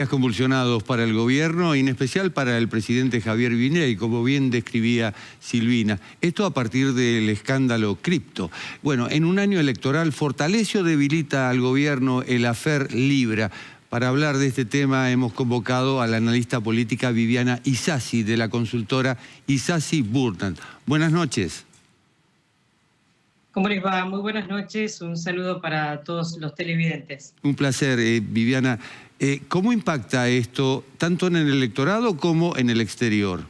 Convulsionados para el gobierno y en especial para el presidente Javier Milei, como bien describía Silvina. Esto a partir del escándalo cripto. Bueno, en un año electoral, ¿fortalece o debilita al gobierno el affair Libra? Para hablar de este tema hemos convocado a la analista política Viviana Isasi, de la consultora Isasi Burton. Buenas noches. ¿Cómo les va? Muy buenas noches. Un saludo para todos los televidentes. Un placer, Viviana. ¿Cómo impacta esto tanto en el electorado como en el exterior?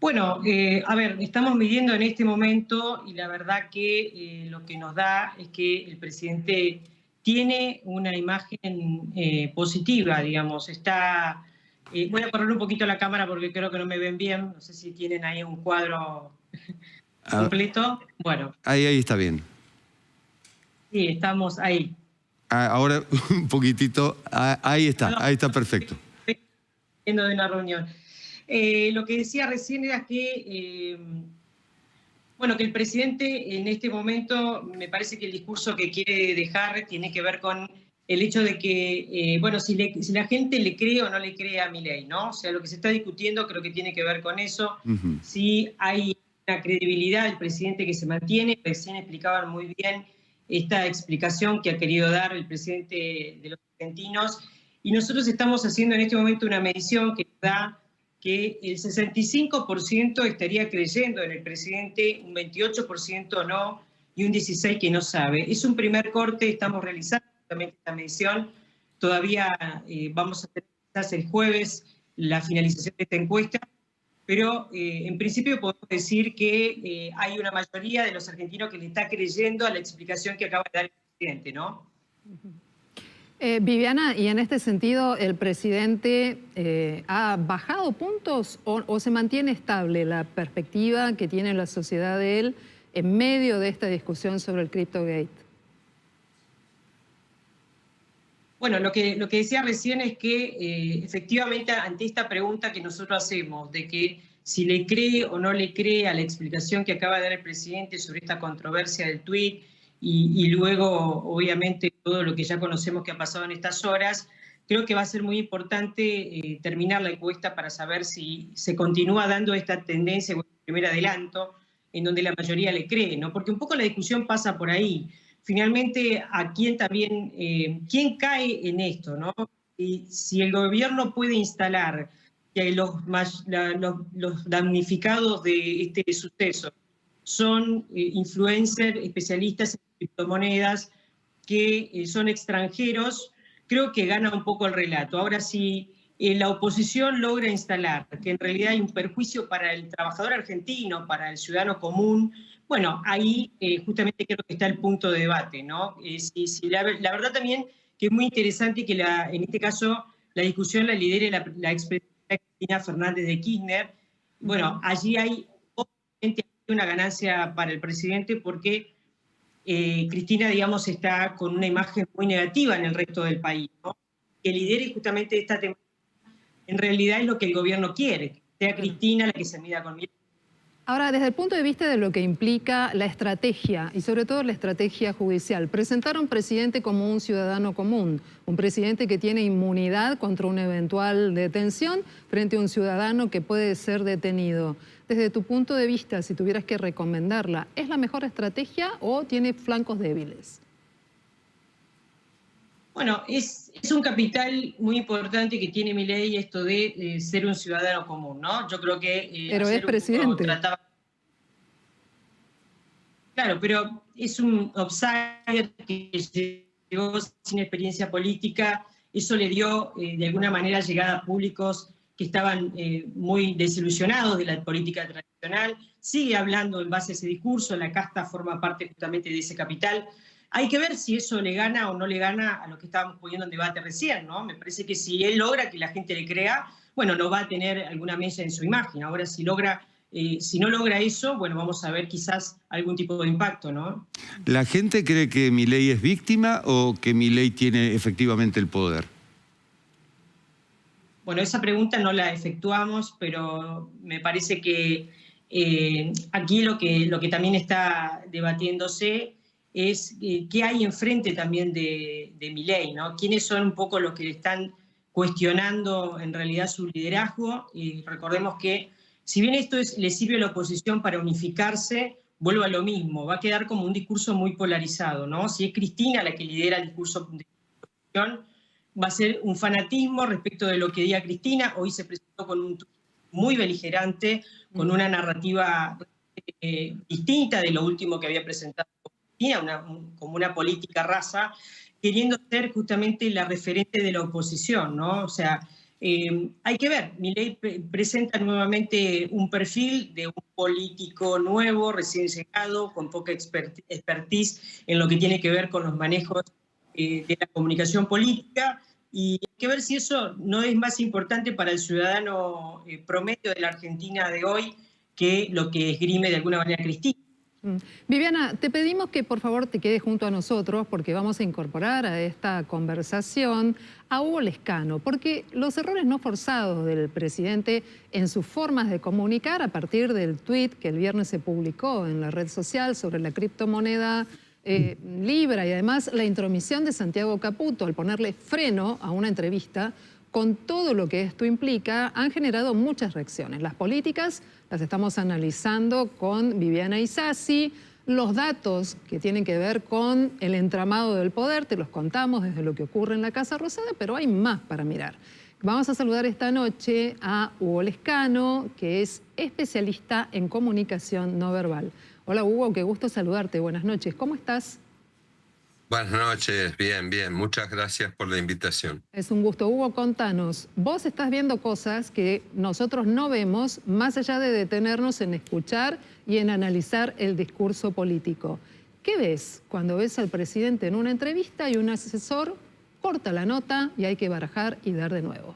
Bueno, a ver, estamos midiendo en este momento y la verdad que lo que nos da es que el presidente tiene una imagen positiva, digamos. Voy a poner un poquito la cámara porque creo que no me ven bien. No sé si tienen ahí un cuadro completo. Bueno. Ahí está bien. Sí, estamos ahí. Ahora un poquitito, ahí está perfecto. Yendo de una reunión. Lo que decía recién era que, bueno, que el presidente en este momento, me parece que el discurso que quiere dejar tiene que ver con el hecho de que, bueno, si la gente le cree o no le cree a Milei, ¿no? O sea, lo que se está discutiendo creo que tiene que ver con eso. Si hay una credibilidad del presidente que se mantiene, recién explicaban muy bien esta explicación que ha querido dar el presidente de los argentinos, y nosotros estamos haciendo en este momento una medición que da que el 65% estaría creyendo en el presidente, un 28% no, y un 16% que no sabe. Es un primer corte, estamos realizando justamente esta medición, todavía vamos a tener quizás el jueves la finalización de esta encuesta, pero en principio podemos decir que hay una mayoría de los argentinos que le está creyendo a la explicación que acaba de dar el presidente, ¿no? Viviana, y en este sentido, ¿el presidente ha bajado puntos o se mantiene estable la perspectiva que tiene la sociedad de él en medio de esta discusión sobre el CryptoGate? Bueno, lo que decía recién es que efectivamente ante esta pregunta que nosotros hacemos de que si le cree o no le cree a la explicación que acaba de dar el presidente sobre esta controversia del tuit y luego obviamente todo lo que ya conocemos que ha pasado en estas horas, creo que va a ser muy importante terminar la encuesta para saber si se continúa dando esta tendencia, o el primer adelanto, en donde la mayoría le cree, ¿no? Porque un poco la discusión pasa por ahí. Finalmente, ¿a quién también, quién cae en esto, ¿no? Y si el gobierno puede instalar que los damnificados de este suceso son influencers, especialistas en criptomonedas, que son extranjeros, creo que gana un poco el relato. Ahora, si la oposición logra instalar que en realidad hay un perjuicio para el trabajador argentino, para el ciudadano común, bueno, ahí justamente creo que está el punto de debate, ¿no? La verdad también que es muy interesante que en este caso la discusión la lidere la expresidenta Cristina Fernández de Kirchner. Bueno, allí hay obviamente una ganancia para el presidente porque Cristina, digamos, está con una imagen muy negativa en el resto del país, ¿no? Que lidere justamente esta temática, en realidad es lo que el gobierno quiere, que sea Cristina la que se mida con Milei. Ahora, desde el punto de vista de lo que implica la estrategia y sobre todo la estrategia judicial, presentar a un presidente como un ciudadano común, un presidente que tiene inmunidad contra una eventual detención frente a un ciudadano que puede ser detenido. Desde tu punto de vista, si tuvieras que recomendarla, ¿es la mejor estrategia o tiene flancos débiles? Bueno, es un capital muy importante que tiene Milei esto de ser un ciudadano común, ¿no? Yo creo que... pero es presidente. Claro, pero es un outsider que llegó sin experiencia política. Eso le dio, de alguna manera, llegada a públicos que estaban muy desilusionados de la política tradicional. Sigue hablando en base a ese discurso, la casta forma parte justamente de ese capital. Hay que ver si eso le gana o no le gana a lo que estábamos poniendo en debate recién, ¿no? Me parece que si él logra que la gente le crea, bueno, no va a tener alguna mella en su imagen. Ahora, si no logra eso, bueno, vamos a ver quizás algún tipo de impacto, ¿no? ¿La gente cree que Milei es víctima o que Milei tiene efectivamente el poder? Bueno, esa pregunta no la efectuamos, pero me parece que aquí lo que también está debatiéndose es qué hay enfrente también de Milei, ¿no? ¿Quiénes son un poco los que le están cuestionando en realidad su liderazgo? Y recordemos que si bien esto le sirve a la oposición para unificarse, vuelvo a lo mismo, va a quedar como un discurso muy polarizado, ¿no? Si es Cristina la que lidera el discurso de oposición, va a ser un fanatismo respecto de lo que diga Cristina. Hoy se presentó con un tuit muy beligerante, con una narrativa distinta de lo último que había presentado Cristina, como una política rasa, queriendo ser justamente la referente de la oposición, ¿no? O sea, hay que ver, Milei presenta nuevamente un perfil de un político nuevo, recién llegado, con poca expertise en lo que tiene que ver con los manejos de la comunicación política, y hay que ver si eso no es más importante para el ciudadano promedio de la Argentina de hoy que lo que esgrime de alguna manera Cristina. Viviana, te pedimos que por favor te quedes junto a nosotros porque vamos a incorporar a esta conversación a Hugo Lescano, porque los errores no forzados del presidente en sus formas de comunicar a partir del tuit que el viernes se publicó en la red social sobre la criptomoneda Libra, y además la intromisión de Santiago Caputo al ponerle freno a una entrevista, con todo lo que esto implica, han generado muchas reacciones. Las políticas las estamos analizando con Viviana Isasi. Los datos que tienen que ver con el entramado del poder, te los contamos desde lo que ocurre en la Casa Rosada, pero hay más para mirar. Vamos a saludar esta noche a Hugo Lescano, que es especialista en comunicación no verbal. Hola Hugo, qué gusto saludarte. Buenas noches. ¿Cómo estás? Buenas noches, bien, bien. Muchas gracias por la invitación. Es un gusto. Hugo, contanos, vos estás viendo cosas que nosotros no vemos, más allá de detenernos en escuchar y en analizar el discurso político. ¿Qué ves cuando ves al presidente en una entrevista y un asesor corta la nota y hay que barajar y dar de nuevo?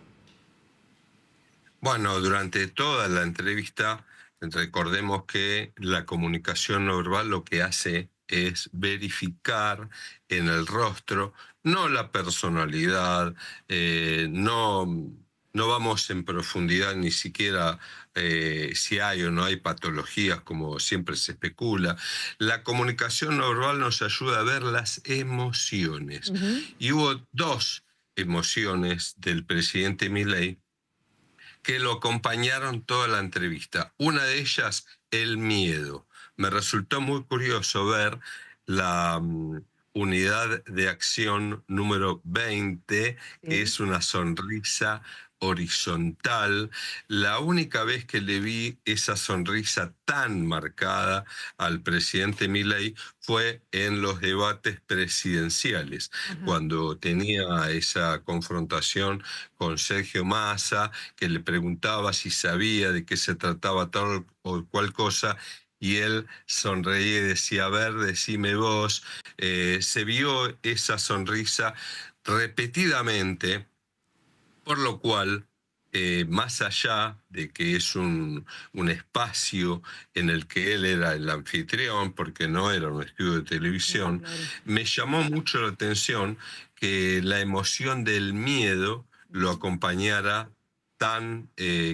Bueno, durante toda la entrevista, recordemos que la comunicación no verbal lo que hace es verificar en el rostro, no la personalidad, no vamos en profundidad ni siquiera si hay o no hay patologías, como siempre se especula. La comunicación no verbal nos ayuda a ver las emociones. Y hubo dos emociones del presidente Milei que lo acompañaron toda la entrevista. Una de ellas, el miedo. Me resultó muy curioso ver la unidad de acción número 20, que es una sonrisa horizontal. La única vez que le vi esa sonrisa tan marcada al presidente Milei fue en los debates presidenciales, cuando tenía esa confrontación con Sergio Massa, que le preguntaba si sabía de qué se trataba tal o cual cosa, y él sonreía y decía, a ver, decime vos. Se vio esa sonrisa repetidamente, por lo cual, más allá de que es un espacio en el que él era el anfitrión, porque no era un estudio de televisión, me llamó mucho la atención que la emoción del miedo lo acompañara tan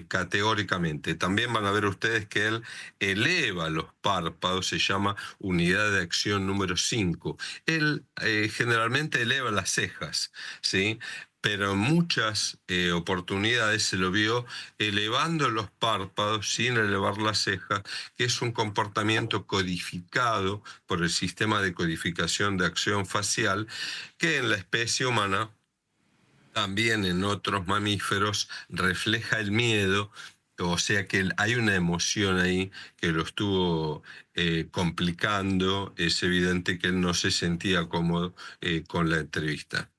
categóricamente. También van a ver ustedes que él eleva los párpados, se llama unidad de acción número 5. Él generalmente eleva las cejas, ¿sí? Pero en muchas oportunidades se lo vio elevando los párpados sin elevar las cejas, que es un comportamiento codificado por el sistema de codificación de acción facial, que en la especie humana, también en otros mamíferos, refleja el miedo. O sea que hay una emoción ahí que lo estuvo complicando. Es evidente que él no se sentía cómodo con la entrevista.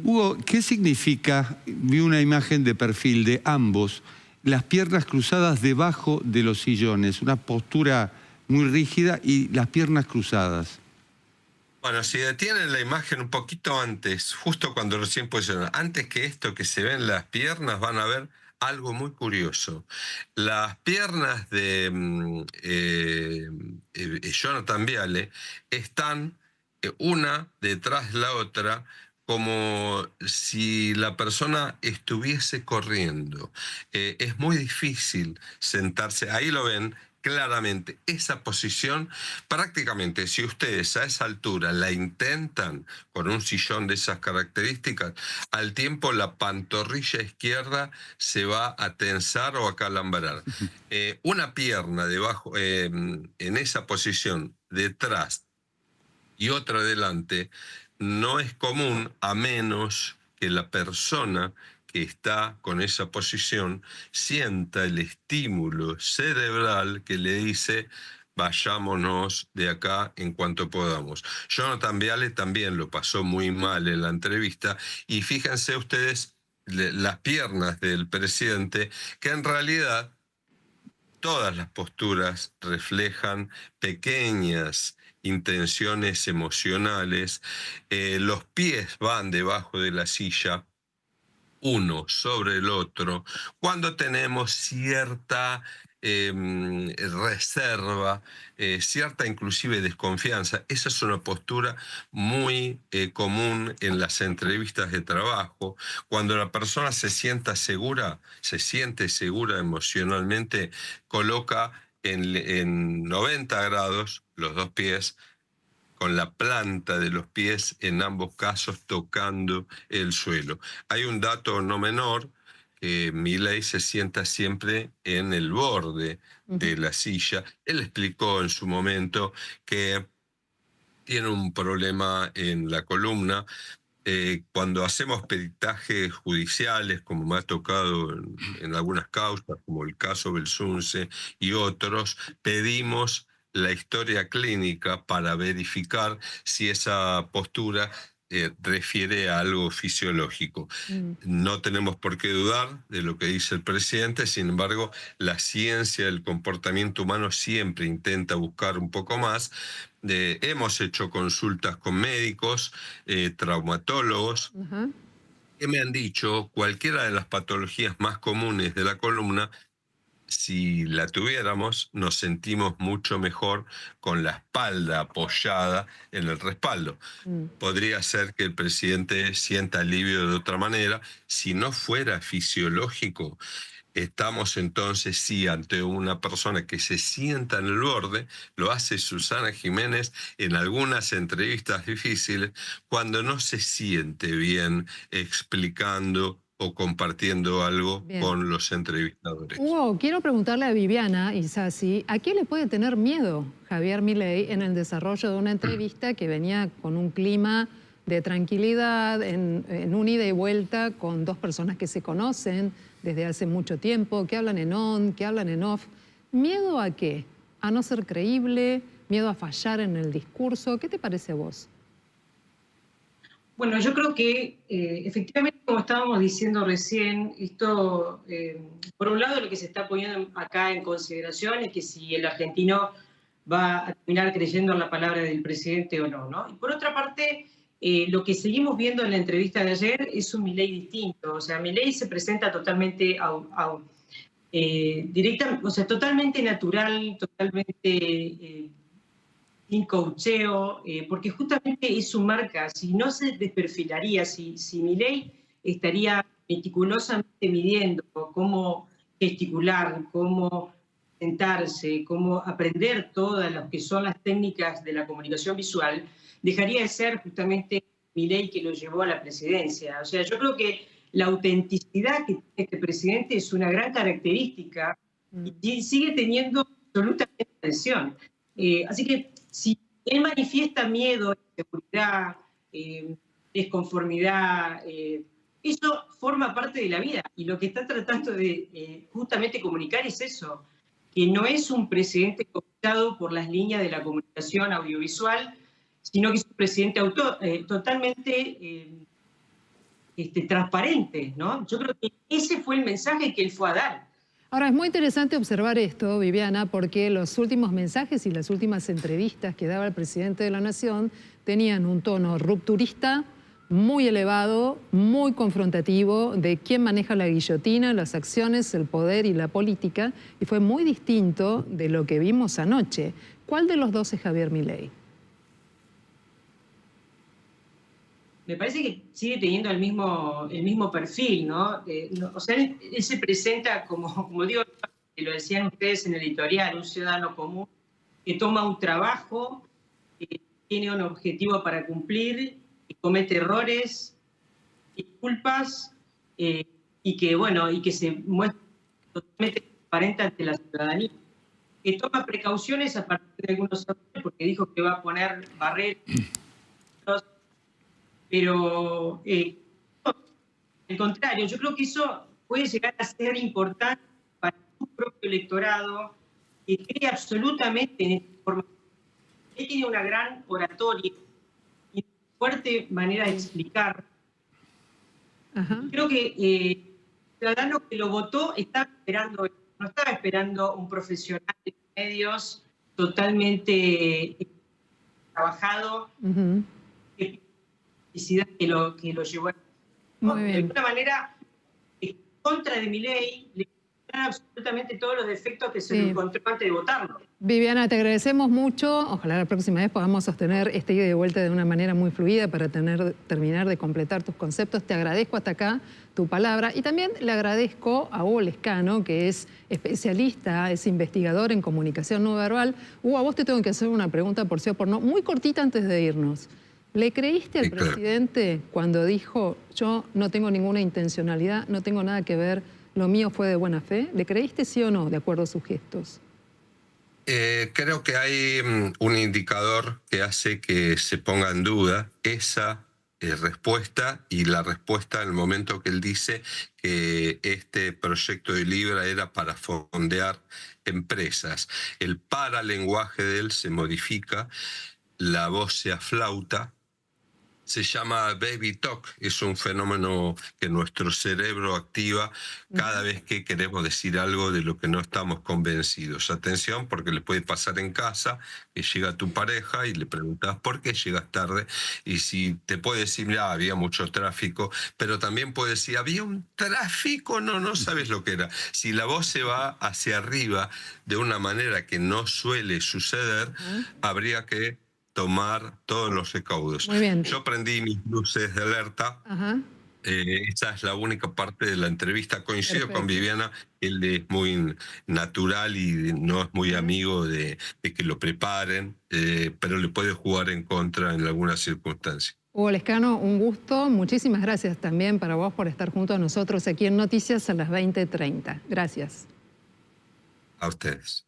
Hugo, ¿qué significa? Vi una imagen de perfil de ambos, las piernas cruzadas debajo de los sillones, una postura muy rígida y las piernas cruzadas. Bueno, si detienen la imagen un poquito antes, justo cuando recién posicionan, antes que esto que se ven las piernas, van a ver algo muy curioso. Las piernas de Jonathan Viale están una detrás de la otra, como si la persona estuviese corriendo. Es muy difícil sentarse, ahí lo ven, claramente esa posición, prácticamente si ustedes a esa altura la intentan con un sillón de esas características, al tiempo la pantorrilla izquierda se va a tensar o a calambrar. Una pierna debajo, en esa posición detrás y otra adelante, no es común a menos que la persona que está con esa posición sienta el estímulo cerebral que le dice vayámonos de acá en cuanto podamos. Jonathan Viale también lo pasó muy mal en la entrevista y fíjense ustedes las piernas del presidente, que en realidad todas las posturas reflejan pequeñas intenciones emocionales. Los pies van debajo de la silla, uno sobre el otro, cuando tenemos cierta reserva, cierta inclusive desconfianza. Esa es una postura muy común en las entrevistas de trabajo. Cuando la persona se siente segura emocionalmente, coloca en 90 grados los dos pies, con la planta de los pies en ambos casos tocando el suelo. Hay un dato no menor, que Milei se sienta siempre en el borde de la silla. Él explicó en su momento que tiene un problema en la columna. Cuando hacemos peritajes judiciales, como me ha tocado en algunas causas, como el caso Belsunce y otros, pedimos la historia clínica para verificar si esa postura refiere a algo fisiológico. No tenemos por qué dudar de lo que dice el presidente, sin embargo, la ciencia del comportamiento humano siempre intenta buscar un poco más. Hemos hecho consultas con médicos, traumatólogos, que me han dicho cualquiera de las patologías más comunes de la columna, si la tuviéramos, nos sentimos mucho mejor con la espalda apoyada en el respaldo. Podría ser que el presidente sienta alivio de otra manera. Si no fuera fisiológico, estamos entonces sí ante una persona que se sienta en el borde. Lo hace Susana Jiménez en algunas entrevistas difíciles, cuando no se siente bien explicando o compartiendo algo con los entrevistadores. Hugo, quiero preguntarle a Viviana Isasi, ¿a qué le puede tener miedo Javier Milei en el desarrollo de una entrevista que venía con un clima de tranquilidad, en un ida y vuelta con dos personas que se conocen desde hace mucho tiempo, que hablan en on, que hablan en off? ¿Miedo a qué? ¿A no ser creíble? ¿Miedo a fallar en el discurso? ¿Qué te parece a vos? Bueno, yo creo que efectivamente, como estábamos diciendo recién, esto, por un lado, lo que se está poniendo acá en consideración es que si el argentino va a terminar creyendo en la palabra del presidente o no, ¿no? Y por otra parte, lo que seguimos viendo en la entrevista de ayer es un Milei distinto. O sea, Milei se presenta totalmente directa, o sea, totalmente natural, totalmente sin coacheo, porque justamente es su marca. Si no se desperfilaría, si Milei estaría meticulosamente midiendo cómo gesticular, cómo sentarse, cómo aprender todas las que son las técnicas de la comunicación visual, dejaría de ser justamente Milei que lo llevó a la presidencia. O sea, yo creo que la autenticidad que tiene este presidente es una gran característica y sigue teniendo absolutamente atención. Así que si él manifiesta miedo, inseguridad, desconformidad, eso forma parte de la vida. Y lo que está tratando de justamente comunicar es eso, que no es un presidente cooptado por las líneas de la comunicación audiovisual, sino que es un presidente totalmente transparente, ¿no? Yo creo que ese fue el mensaje que él fue a dar. Ahora, es muy interesante observar esto, Viviana, porque los últimos mensajes y las últimas entrevistas que daba el presidente de la Nación tenían un tono rupturista, muy elevado, muy confrontativo, de quién maneja la guillotina, las acciones, el poder y la política, y fue muy distinto de lo que vimos anoche. ¿Cuál de los dos es Javier Milei? Me parece que sigue teniendo el mismo perfil, ¿no? O sea, él se presenta como digo, lo decían ustedes en el editorial, un ciudadano común que toma un trabajo, que tiene un objetivo para cumplir, que comete errores y culpas, y que, bueno, y que se muestra totalmente transparente ante la ciudadanía, que toma precauciones a partir de algunos errores, porque dijo que va a poner barreras, pero al contrario, yo creo que eso puede llegar a ser importante para su propio electorado, que cree absolutamente en esta información. Él tiene una gran oratoria y una fuerte manera de explicar. Ajá. Creo que el ciudadano que lo votó estaba esperando, no estaba esperando un profesional de medios totalmente trabajado, Ujú. que lo llevó a... Muy De bien. alguna manera, en contra de Milei, le quitaron absolutamente todos los defectos que se Sí. le encontró antes de votarlo. Viviana, te agradecemos mucho. Ojalá la próxima vez podamos sostener este ida y de vuelta de una manera muy fluida para terminar de completar tus conceptos. Te agradezco hasta acá tu palabra y también le agradezco a Hugo Lescano, que es especialista, es investigador en comunicación no verbal. Hugo, a vos te tengo que hacer una pregunta por sí o por no, muy cortita antes de irnos. ¿Le creíste al Sí, claro. presidente cuando dijo, yo no tengo ninguna intencionalidad, no tengo nada que ver, lo mío fue de buena fe? ¿Le creíste sí o no, de acuerdo a sus gestos? Creo que hay un indicador que hace que se ponga en duda esa respuesta y la respuesta en el momento que él dice que este proyecto de Libra era para fondear empresas. El paralenguaje de él se modifica, la voz se aflauta. Se llama baby talk, es un fenómeno que nuestro cerebro activa cada vez que queremos decir algo de lo que no estamos convencidos. Atención, porque le puede pasar en casa que llega tu pareja y le preguntas por qué llegas tarde, y si te puede decir, mira, había mucho tráfico, pero también puede decir, había un tráfico, no sabes lo que era. Si la voz se va hacia arriba de una manera que no suele suceder, habría que tomar todos los recaudos. Muy bien. Yo prendí mis luces de alerta. Ajá. Esa es la única parte de la entrevista. Coincido Perfecto. con Viviana, él es muy natural y no es muy amigo de que lo preparen, pero le puede jugar en contra en algunas circunstancias. Hugo Lescano, un gusto. Muchísimas gracias también para vos por estar junto a nosotros aquí en Noticias a las 20:30. Gracias. A ustedes.